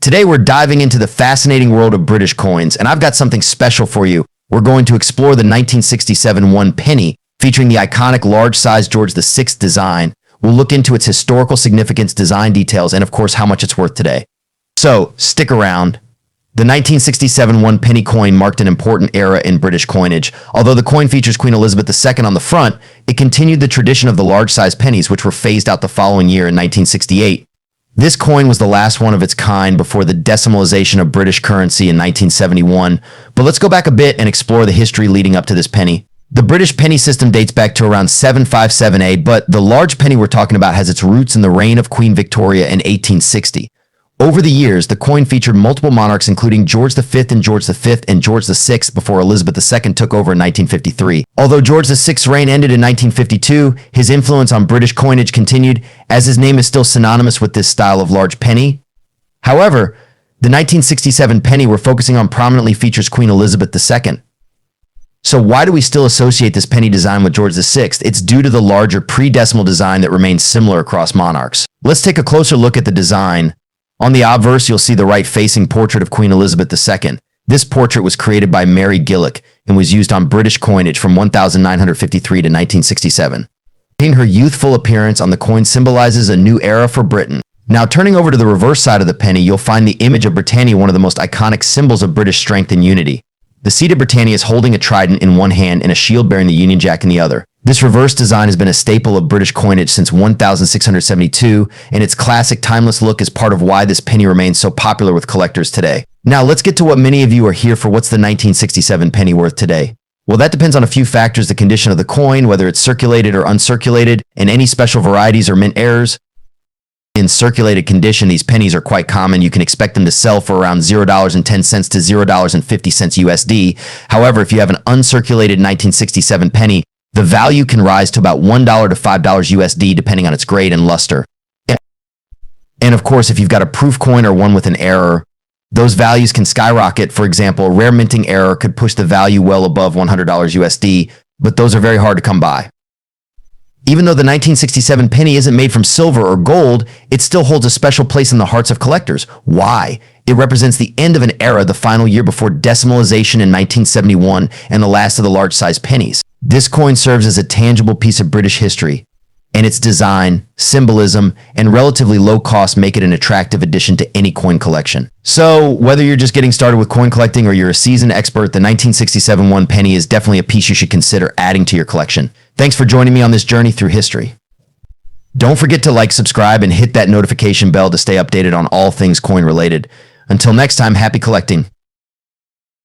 Today we're diving into the fascinating world of British coins, and I've got something special for you. We're going to explore the 1967 one penny, featuring the iconic large-sized George VI design. We'll look into its historical significance, design details, and of course how much it's worth today. So, stick around. The 1967 one penny coin marked an important era in British coinage. Although the coin features Queen Elizabeth II on the front, it continued the tradition of the large-sized pennies, which were phased out the following year in 1968. This coin was the last one of its kind before the decimalization of British currency in 1971. But let's go back a bit and explore the history leading up to this penny. The British penny system dates back to around 757 AD, but the large penny we're talking about has its roots in the reign of Queen Victoria in 1860. Over the years, the coin featured multiple monarchs including George V and George V and George VI before Elizabeth II took over in 1953. Although George VI's reign ended in 1952, his influence on British coinage continued, as his name is still synonymous with this style of large penny. However, the 1967 penny we're focusing on prominently features Queen Elizabeth II. So why do we still associate this penny design with George VI? It's due to the larger pre-decimal design that remains similar across monarchs. Let's take a closer look at the design. On the obverse, you'll see the right-facing portrait of Queen Elizabeth II. This portrait was created by Mary Gillick and was used on British coinage from 1953 to 1967. Her youthful appearance on the coin symbolizes a new era for Britain. Now, turning over to the reverse side of the penny, you'll find the image of Britannia, one of the most iconic symbols of British strength and unity. The seat of Britannia is holding a trident in one hand and a shield bearing the Union Jack in the other. This reverse design has been a staple of British coinage since 1672, and its classic, timeless look is part of why this penny remains so popular with collectors today. Now, let's get to what many of you are here for. What's the 1967 penny worth today? Well, that depends on a few factors: the condition of the coin, whether it's circulated or uncirculated, and any special varieties or mint errors. In circulated condition, these pennies are quite common. You can expect them to sell for around $0.10 to $0.50 USD. However, if you have an uncirculated 1967 penny, the value can rise to about $1 to $5 USD depending on its grade and luster. And of course, if you've got a proof coin or one with an error, those values can skyrocket. For example, a rare minting error could push the value well above $100 USD, but those are very hard to come by. Even though the 1967 penny isn't made from silver or gold, it still holds a special place in the hearts of collectors. Why? It represents the end of an era, the final year before decimalization in 1971 and the last of the large-sized pennies. This coin serves as a tangible piece of British history, and its design, symbolism, and relatively low cost make it an attractive addition to any coin collection. So, whether you're just getting started with coin collecting or you're a seasoned expert, the 1967 one penny is definitely a piece you should consider adding to your collection. Thanks for joining me on this journey through history. Don't forget to like, subscribe, and hit that notification bell to stay updated on all things coin related. Until next time, happy collecting.